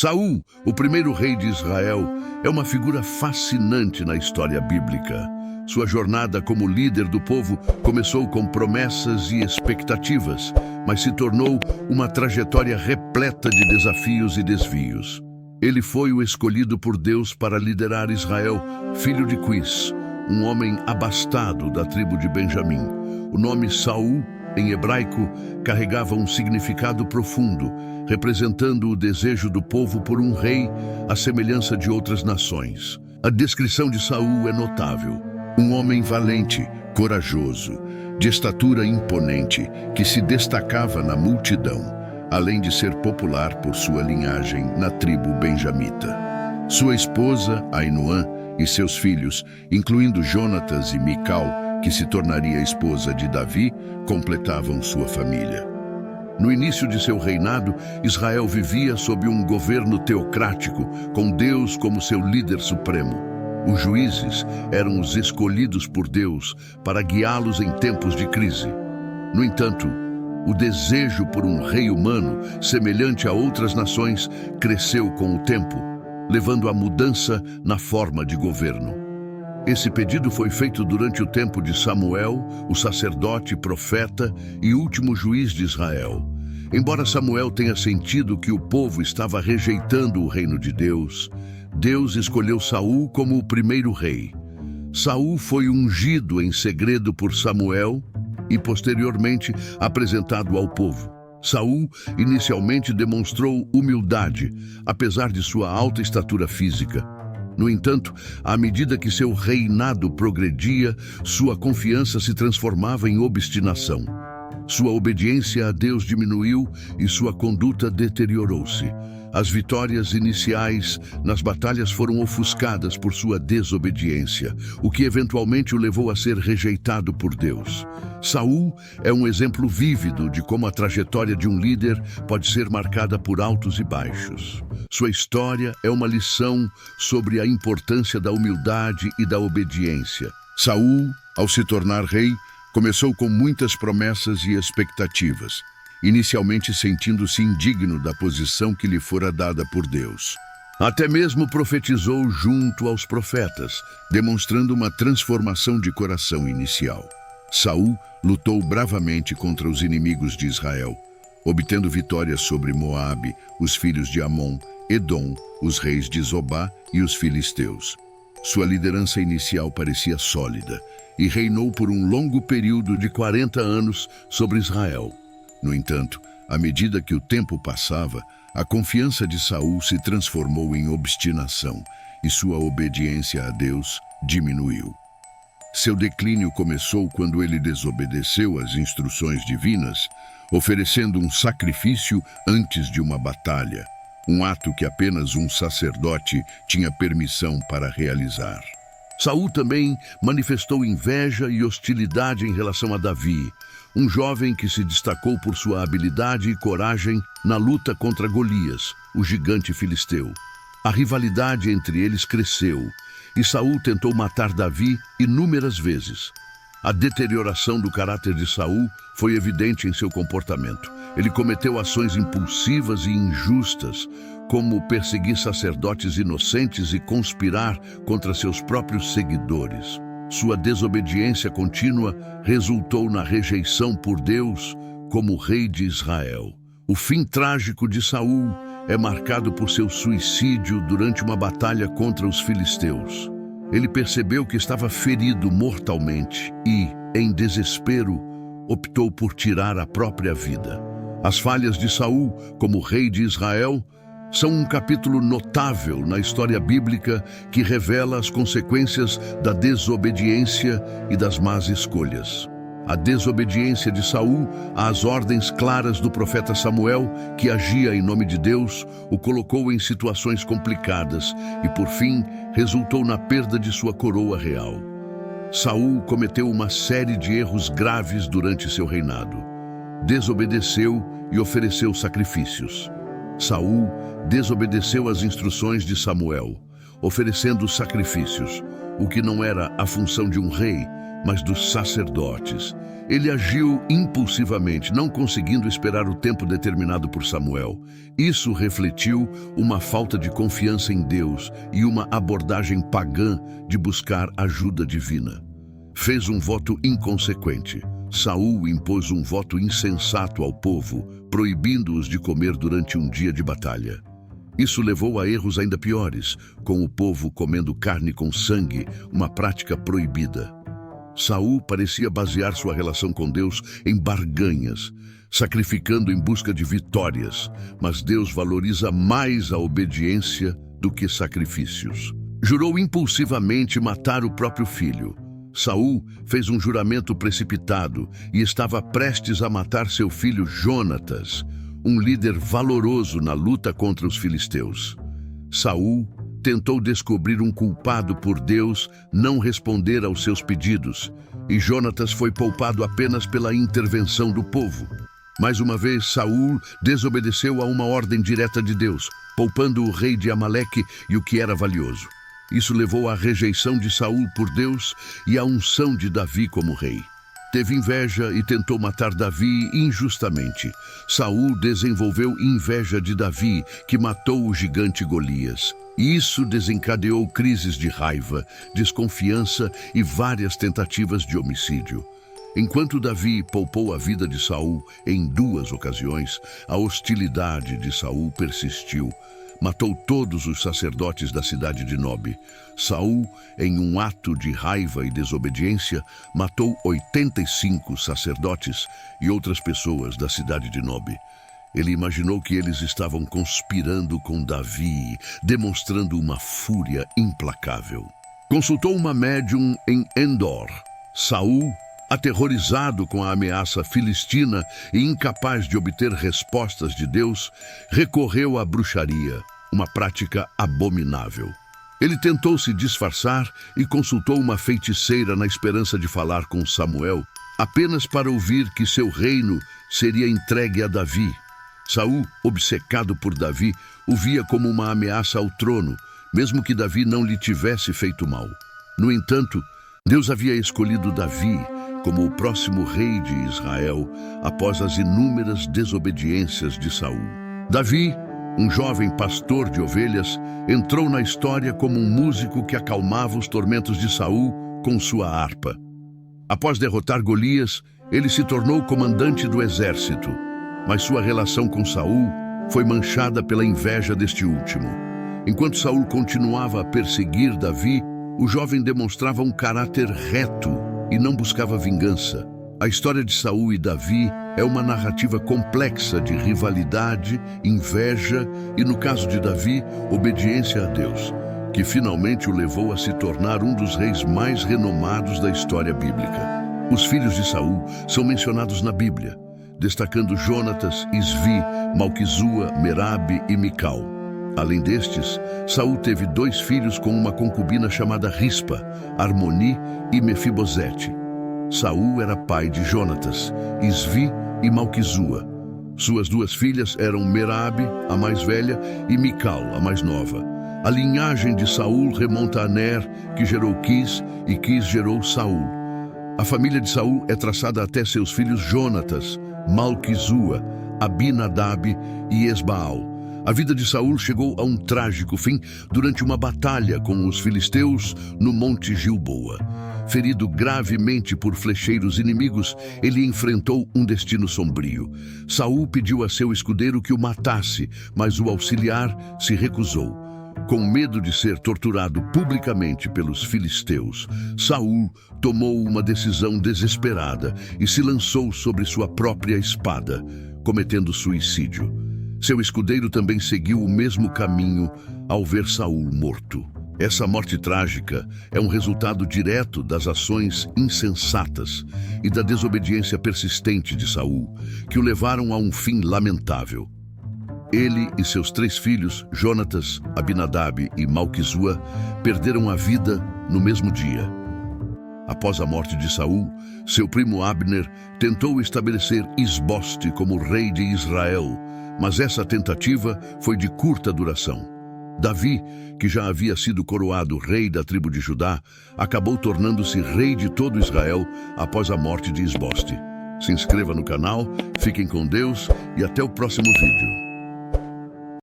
Saul, o primeiro rei de Israel, é uma figura fascinante na história bíblica. Sua jornada como líder do povo começou com promessas e expectativas, mas se tornou uma trajetória repleta de desafios e desvios. Ele foi o escolhido por Deus para liderar Israel, filho de Quis, um homem abastado da tribo de Benjamim. O nome Saul, em hebraico, carregava um significado profundo, representando o desejo do povo por um rei à semelhança de outras nações. A descrição de Saul é notável. Um homem valente, corajoso, de estatura imponente, que se destacava na multidão, além de ser popular por sua linhagem na tribo benjamita. Sua esposa, Ainoã, e seus filhos, incluindo Jonatas e Mical, que se tornaria esposa de Davi, completavam sua família. No início de seu reinado, Israel vivia sob um governo teocrático, com Deus como seu líder supremo. Os juízes eram os escolhidos por Deus para guiá-los em tempos de crise. No entanto, o desejo por um rei humano, semelhante a outras nações, cresceu com o tempo, levando à mudança na forma de governo. Esse pedido foi feito durante o tempo de Samuel, o sacerdote, profeta e último juiz de Israel. Embora Samuel tenha sentido que o povo estava rejeitando o reino de Deus, Deus escolheu Saul como o primeiro rei. Saul foi ungido em segredo por Samuel e posteriormente apresentado ao povo. Saul inicialmente demonstrou humildade, apesar de sua alta estatura física. No entanto, à medida que seu reinado progredia, sua confiança se transformava em obstinação. Sua obediência a Deus diminuiu e sua conduta deteriorou-se. As vitórias iniciais nas batalhas foram ofuscadas por sua desobediência, o que eventualmente o levou a ser rejeitado por Deus. Saul é um exemplo vívido de como a trajetória de um líder pode ser marcada por altos e baixos. Sua história é uma lição sobre a importância da humildade e da obediência. Saul, ao se tornar rei, começou com muitas promessas e expectativas, inicialmente sentindo-se indigno da posição que lhe fora dada por Deus. Até mesmo profetizou junto aos profetas, demonstrando uma transformação de coração inicial. Saul lutou bravamente contra os inimigos de Israel, obtendo vitórias sobre Moabe, os filhos de Amon, Edom, os reis de Zobá e os filisteus. Sua liderança inicial parecia sólida e reinou por um longo período de 40 anos sobre Israel. No entanto, à medida que o tempo passava, a confiança de Saul se transformou em obstinação e sua obediência a Deus diminuiu. Seu declínio começou quando ele desobedeceu às instruções divinas, oferecendo um sacrifício antes de uma batalha, um ato que apenas um sacerdote tinha permissão para realizar. Saul também manifestou inveja e hostilidade em relação a Davi, um jovem que se destacou por sua habilidade e coragem na luta contra Golias, o gigante filisteu. A rivalidade entre eles cresceu, e Saul tentou matar Davi inúmeras vezes. A deterioração do caráter de Saul foi evidente em seu comportamento. Ele cometeu ações impulsivas e injustas, como perseguir sacerdotes inocentes e conspirar contra seus próprios seguidores. Sua desobediência contínua resultou na rejeição por Deus como rei de Israel. O fim trágico de Saul é marcado por seu suicídio durante uma batalha contra os filisteus. Ele percebeu que estava ferido mortalmente e, em desespero, optou por tirar a própria vida. As falhas de Saul como rei de Israel são um capítulo notável na história bíblica que revela as consequências da desobediência e das más escolhas. A desobediência de Saul às ordens claras do profeta Samuel, que agia em nome de Deus, o colocou em situações complicadas e, por fim, resultou na perda de sua coroa real. Saul cometeu uma série de erros graves durante seu reinado. Desobedeceu e ofereceu sacrifícios. Saul desobedeceu às instruções de Samuel, oferecendo sacrifícios, o que não era a função de um rei, mas dos sacerdotes. Ele agiu impulsivamente, não conseguindo esperar o tempo determinado por Samuel. Isso refletiu uma falta de confiança em Deus e uma abordagem pagã de buscar ajuda divina. Fez um voto inconsequente. Saul impôs um voto insensato ao povo, proibindo-os de comer durante um dia de batalha. Isso levou a erros ainda piores, com o povo comendo carne com sangue, uma prática proibida. Saul parecia basear sua relação com Deus em barganhas, sacrificando em busca de vitórias, mas Deus valoriza mais a obediência do que sacrifícios. Jurou impulsivamente matar o próprio filho. Saul fez um juramento precipitado e estava prestes a matar seu filho Jonatas, um líder valoroso na luta contra os filisteus. Saul tentou descobrir um culpado por Deus não responder aos seus pedidos, e Jonatas foi poupado apenas pela intervenção do povo. Mais uma vez, Saul desobedeceu a uma ordem direta de Deus, poupando o rei de Amaleque e o que era valioso. Isso levou à rejeição de Saul por Deus e à unção de Davi como rei. Teve inveja e tentou matar Davi injustamente. Saul desenvolveu inveja de Davi, que matou o gigante Golias. Isso desencadeou crises de raiva, desconfiança e várias tentativas de homicídio. Enquanto Davi poupou a vida de Saul em 2 ocasiões, a hostilidade de Saul persistiu. Matou todos os sacerdotes da cidade de Nobe. Saul, em um ato de raiva e desobediência, matou 85 sacerdotes e outras pessoas da cidade de Nobe. Ele imaginou que eles estavam conspirando com Davi, demonstrando uma fúria implacável. Consultou uma médium em Endor. Saul, aterrorizado com a ameaça filistina e incapaz de obter respostas de Deus, recorreu à bruxaria, uma prática abominável. Ele tentou se disfarçar e consultou uma feiticeira na esperança de falar com Samuel, apenas para ouvir que seu reino seria entregue a Davi. Saul, obcecado por Davi, o via como uma ameaça ao trono, mesmo que Davi não lhe tivesse feito mal. No entanto, Deus havia escolhido Davi como o próximo rei de Israel após as inúmeras desobediências de Saul. Davi, um jovem pastor de ovelhas, entrou na história como um músico que acalmava os tormentos de Saul com sua harpa. Após derrotar Golias, ele se tornou comandante do exército, mas sua relação com Saul foi manchada pela inveja deste último. Enquanto Saul continuava a perseguir Davi, o jovem demonstrava um caráter reto e não buscava vingança. A história de Saul e Davi é uma narrativa complexa de rivalidade, inveja e, no caso de Davi, obediência a Deus, que finalmente o levou a se tornar um dos reis mais renomados da história bíblica. Os filhos de Saul são mencionados na Bíblia, destacando Jonatas, Isvi, Malquizua, Merabe e Mical. Além destes, Saul teve 2 filhos com uma concubina chamada Rispa, Armoni e Mefibosete. Saul era pai de Jonatas, Isvi e Malquizua. Suas 2 filhas eram Merabe, a mais velha, e Mical, a mais nova. A linhagem de Saul remonta a Ner, que gerou Quis, e Quis gerou Saul. A família de Saul é traçada até seus filhos Jonatas, Malquizua, Abinadab e Esbaal. A vida de Saul chegou a um trágico fim durante uma batalha com os filisteus no Monte Gilboa. Ferido gravemente por flecheiros inimigos, ele enfrentou um destino sombrio. Saul pediu a seu escudeiro que o matasse, mas o auxiliar se recusou. Com medo de ser torturado publicamente pelos filisteus, Saul tomou uma decisão desesperada e se lançou sobre sua própria espada, cometendo suicídio. Seu escudeiro também seguiu o mesmo caminho ao ver Saul morto. Essa morte trágica é um resultado direto das ações insensatas e da desobediência persistente de Saul, que o levaram a um fim lamentável. Ele e seus 3 filhos, Jonatas, Abinadab e Malquizua, perderam a vida no mesmo dia. Após a morte de Saul, seu primo Abner tentou estabelecer Isboste como rei de Israel, mas essa tentativa foi de curta duração. Davi, que já havia sido coroado rei da tribo de Judá, acabou tornando-se rei de todo Israel após a morte de Isboste. Se inscreva no canal, fiquem com Deus e até o próximo vídeo.